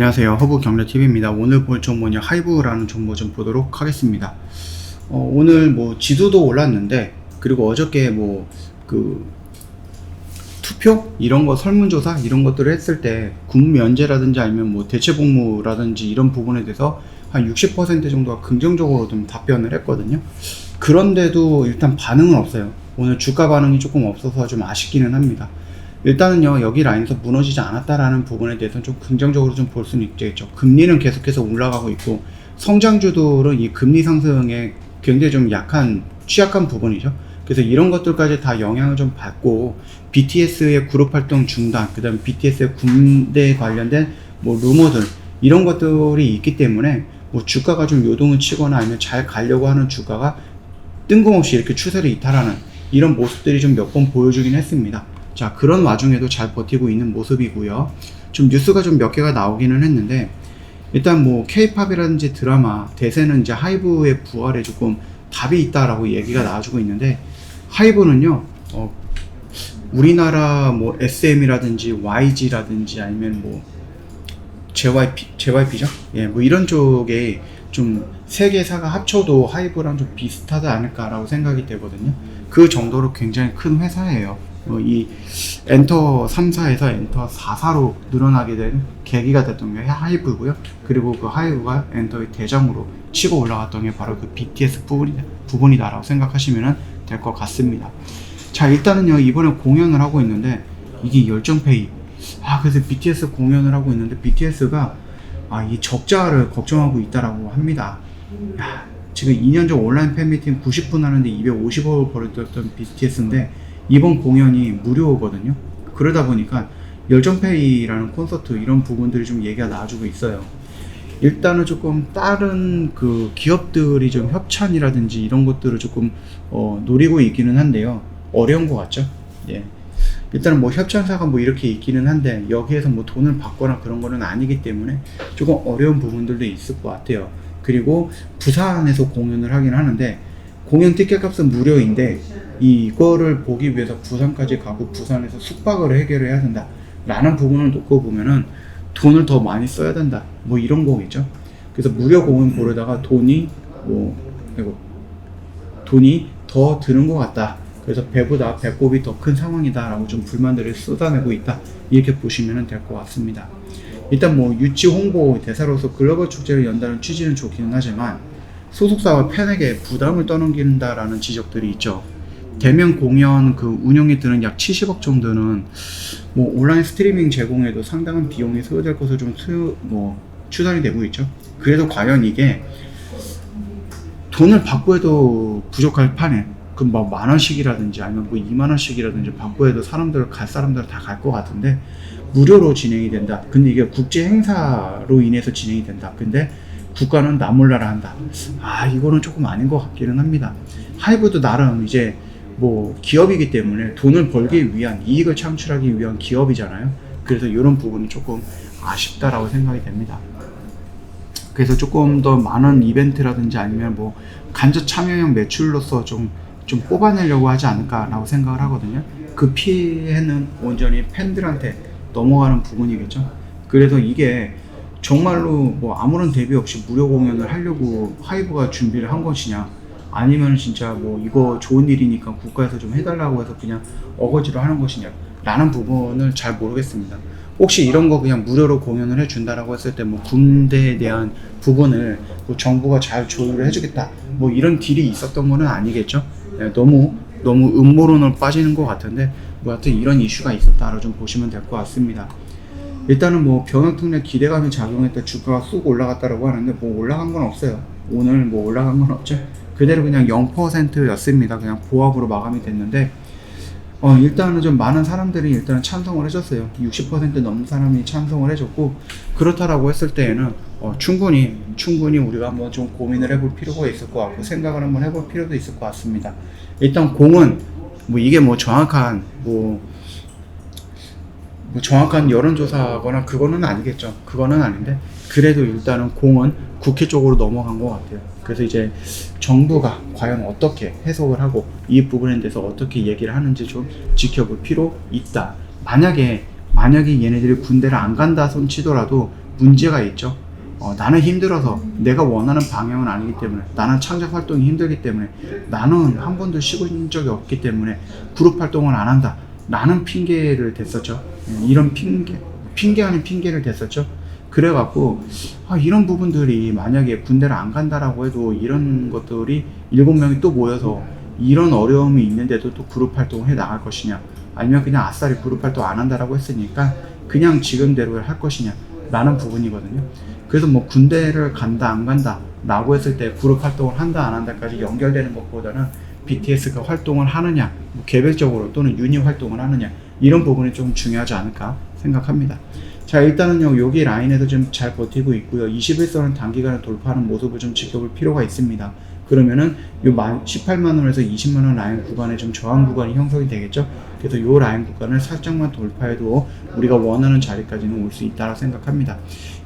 안녕하세요. 허브경제TV입니다. 오늘 볼 종목은 하이브라는 종목 좀 보도록 하겠습니다. 오늘 지수도 올랐는데, 그리고 어저께 투표? 이런 거 설문조사? 이런 것들을 했을 때, 군 면제라든지 아니면 대체복무라든지 이런 부분에 대해서 한 60% 정도가 긍정적으로 좀 답변을 했거든요. 그런데도 일단 반응은 없어요. 오늘 주가 반응이 조금 없어서 좀 아쉽기는 합니다. 일단은요, 여기 라인에서 무너지지 않았다라는 부분에 대해서는 좀 긍정적으로 좀 볼 수는 있겠죠. 금리는 계속해서 올라가고 있고, 성장주들은 이 금리 상승에 굉장히 좀 취약한 부분이죠. 그래서 이런 것들까지 다 영향을 좀 받고, BTS의 그룹 활동 중단, 그 다음에 BTS의 군대에 관련된 루머들, 이런 것들이 있기 때문에, 주가가 좀 요동을 치거나 아니면 잘 가려고 하는 주가가 뜬금없이 이렇게 추세를 이탈하는 이런 모습들이 좀 몇 번 보여주긴 했습니다. 자, 그런 와중에도 잘 버티고 있는 모습이고요. 좀 뉴스가 좀 몇 개가 나오기는 했는데, 일단 K-팝이라든지 드라마, 대세는 이제 하이브의 부활에 조금 답이 있다라고 얘기가 나와주고 있는데, 하이브는요, 우리나라 SM이라든지 YG라든지 아니면 JYP죠? 예, 이런 쪽에 좀 세 개사가 합쳐도 하이브랑 좀 비슷하지 않을까라고 생각이 되거든요. 그 정도로 굉장히 큰 회사예요. 이 엔터 3사에서 엔터 4사로 늘어나게 된 계기가 됐던 게 하이브고요. 그리고 그 하이브가 엔터의 대장으로 치고 올라갔던 게 바로 그 BTS 부분이다라고 생각하시면 될 것 같습니다. 자, 일단은요, 이번에 공연을 하고 있는데, 이게 열정페이. 그래서 BTS 공연을 하고 있는데, BTS가 이 적자를 걱정하고 있다라고 합니다. 지금 2년 전 온라인 팬미팅 90분 하는데 250억을 벌었던 BTS인데, 이번 공연이 무료거든요. 그러다 보니까 열정페이라는 콘서트 이런 부분들이 좀 얘기가 나와주고 있어요. 일단은 조금 다른 그 기업들이 좀 협찬이라든지 이런 것들을 조금 노리고 있기는 한데요. 어려운 것 같죠? 예. 일단은 협찬사가 이렇게 있기는 한데, 여기에서 돈을 받거나 그런 거는 아니기 때문에 조금 어려운 부분들도 있을 것 같아요. 그리고 부산에서 공연을 하긴 하는데, 공연 티켓 값은 무료인데 이거를 보기 위해서 부산까지 가고 부산에서 숙박을 해결해야 된다 라는 부분을 놓고 보면은 돈을 더 많이 써야 된다 이런 거겠죠. 그래서 무료 공연 보려다가 돈이 더 드는 것 같다. 그래서 배보다 배꼽이 더 큰 상황이다 라고 좀 불만들을 쏟아내고 있다, 이렇게 보시면 될 것 같습니다. 일단 유치 홍보 대사로서 글로벌 축제를 연다는 취지는 좋기는 하지만 소속사와 팬에게 부담을 떠넘긴다라는 지적들이 있죠. 대면 공연 그 운영에 드는 약 70억 정도는 온라인 스트리밍 제공에도 상당한 비용이 소요될 것으로 좀 추산이 되고 있죠. 그래도 과연 이게 돈을 받고 해도 부족할 판에 만 원씩이라든지 아니면 2만 원씩이라든지 받고 해도 갈 사람들 다 갈 것 같은데, 무료로 진행이 된다. 근데 이게 국제 행사로 인해서 진행이 된다. 근데 국가는 나 몰라라 한다. 이거는 조금 아닌 것 같기는 합니다. 하이브도 나름 이제 기업이기 때문에 돈을 벌기 위한, 이익을 창출하기 위한 기업이잖아요. 그래서 이런 부분이 조금 아쉽다라고 생각이 됩니다. 그래서 조금 더 많은 이벤트라든지 아니면 간접 참여형 매출로서 좀 뽑아내려고 하지 않을까라고 생각을 하거든요. 그 피해는 온전히 팬들한테 넘어가는 부분이겠죠. 그래서 이게 정말로 아무런 대비 없이 무료 공연을 하려고 하이브가 준비를 한 것이냐, 아니면 진짜 이거 좋은 일이니까 국가에서 좀 해달라고 해서 그냥 어거지로 하는 것이냐 라는 부분을 잘 모르겠습니다. 혹시 이런 거 그냥 무료로 공연을 해준다라고 했을 때 군대에 대한 부분을 정부가 잘 조율을 해주겠다 이런 딜이 있었던 거는 아니겠죠. 너무 음모론을 빠지는 것 같은데, 하여튼 이런 이슈가 있었다로 좀 보시면 될 것 같습니다. 일단은 병역특례 기대감이 작용했다 주가가 쑥 올라갔다라고 하는데 올라간 건 없어요. 오늘 올라간 건 없죠. 그대로 그냥 0%였습니다. 그냥 보합으로 마감이 됐는데, 일단은 좀 많은 사람들이 일단은 찬성을 해줬어요. 60% 넘는 사람이 찬성을 해줬고, 그렇다라고 했을 때에는 충분히 우리가 한번 좀 고민을 해볼 필요가 있을 것 같고, 생각을 한번 해볼 필요도 있을 것 같습니다. 일단 공은 이게 정확한 여론조사거나 그거는 아니겠죠. 그거는 아닌데, 그래도 일단은 공은 국회 쪽으로 넘어간 것 같아요. 그래서 이제 정부가 과연 어떻게 해석을 하고 이 부분에 대해서 어떻게 얘기를 하는지 좀 지켜볼 필요 있다. 만약에 얘네들이 군대를 안 간다 손 치더라도 문제가 있죠. 나는 힘들어서 내가 원하는 방향은 아니기 때문에, 나는 창작 활동이 힘들기 때문에, 나는 한 번도 쉬본 적이 없기 때문에 그룹 활동을 안 한다, 라는 핑계를 댔었죠. 이런 핑계 아닌 핑계를 댔었죠. 그래갖고 이런 부분들이 만약에 군대를 안 간다라고 해도 이런 것들이 7명이 또 모여서 이런 어려움이 있는데도 또 그룹 활동을 해 나갈 것이냐, 아니면 그냥 아싸리 그룹 활동 안 한다라고 했으니까 그냥 지금대로 할 것이냐 라는 부분이거든요. 그래서 뭐 군대를 간다 안 간다 라고 했을 때 그룹 활동을 한다 안 한다까지 연결되는 것보다는 BTS가 활동을 하느냐, 뭐 개별적으로 또는 유닛 활동을 하느냐, 이런 부분이 좀 중요하지 않을까 생각합니다. 자, 일단은요, 여기 라인에서 좀 잘 버티고 있고요. 21선은 단기간에 돌파하는 모습을 좀 지켜볼 필요가 있습니다. 그러면은 요 18만원에서 20만원 라인 구간에 좀 저항 구간이 형성이 되겠죠. 그래서 요 라인 구간을 살짝만 돌파해도 우리가 원하는 자리까지는 올 수 있다고 생각합니다.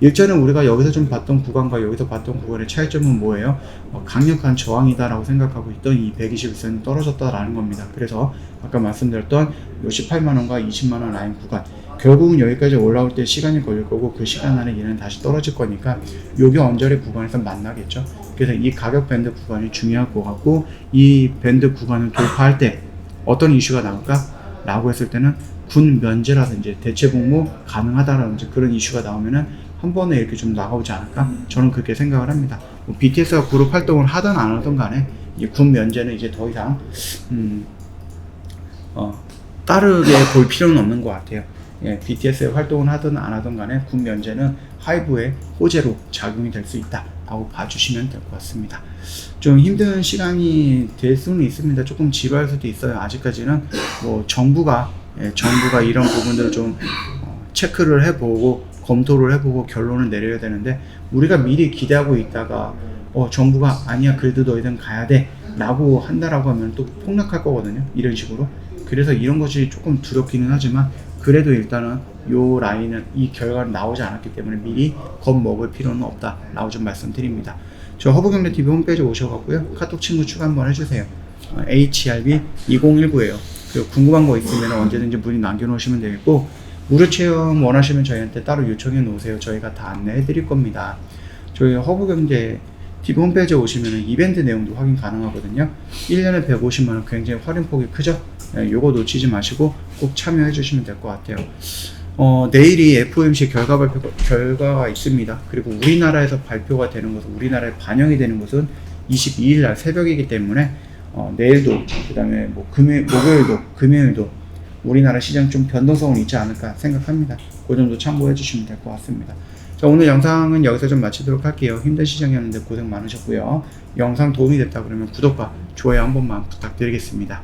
일전에 우리가 여기서 좀 봤던 구간과 여기서 봤던 구간의 차이점은 뭐예요? 강력한 저항이다라고 생각하고 있던 이 121선이 떨어졌다라는 겁니다. 그래서 아까 말씀드렸던 요 18만원과 20만원 라인 구간, 결국은 여기까지 올라올 때 시간이 걸릴 거고 그 시간 안에 얘는 다시 떨어질 거니까 요게 언저리 구간에서 만나겠죠. 그래서 이 가격 밴드 구간이 중요할 것 같고, 이 밴드 구간을 돌파할 때 어떤 이슈가 나올까? 라고 했을 때는 군 면제라든지 대체 복무 가능하다라든지 그런 이슈가 나오면은 한 번에 이렇게 좀 나가오지 않을까? 저는 그렇게 생각을 합니다. 뭐 BTS가 그룹 활동을 하든 안 하든 간에 이 군 면제는 이제 더 이상 따르게 볼 필요는 없는 것 같아요. BTS의 활동을 하든 안 하든 간에 군 면제는 하이브의 호재로 작용이 될 수 있다 라고 봐주시면 될 것 같습니다. 좀 힘든 시간이 될 수는 있습니다. 조금 지루할 수도 있어요. 아직까지는 뭐 정부가 이런 부분들을 좀 체크를 해보고 검토를 해보고 결론을 내려야 되는데, 우리가 미리 기대하고 있다가 정부가 아니야 그래도 너희들은 가야 돼 라고 한다라고 하면 또 폭락할 거거든요. 이런 식으로. 그래서 이런 것이 조금 두렵기는 하지만, 그래도 일단은 요 라인은 이 결과는 나오지 않았기 때문에 미리 겁먹을 필요는 없다 라고 좀 말씀드립니다. 저 허브경제TV 홈페이지 오셔가고요, 카톡 친구 추가 한번 해주세요. HRB2019에요 그리고 궁금한 거 있으면 언제든지 문의 남겨놓으시면 되겠고, 무료 체험 원하시면 저희한테 따로 요청해 놓으세요. 저희가 다 안내해 드릴 겁니다. 저희 허브경제TV 홈페이지에 오시면 이벤트 내용도 확인 가능하거든요. 1년에 150만원, 굉장히 활용폭이 크죠. 요거 놓치지 마시고 꼭 참여해 주시면 될 것 같아요. 내일이 FOMC 결과가 있습니다. 그리고 우리나라에서 발표가 되는 것은, 우리나라에 반영이 되는 것은 22일 날 새벽이기 때문에 내일도, 그 다음에 뭐 목요일도, 금요일도 우리나라 시장 좀 변동성은 있지 않을까 생각합니다. 그 점도 참고해 주시면 될 것 같습니다. 자, 오늘 영상은 여기서 좀 마치도록 할게요. 힘든 시장이었는데 고생 많으셨고요. 영상 도움이 됐다 그러면 구독과 좋아요 한 번만 부탁드리겠습니다.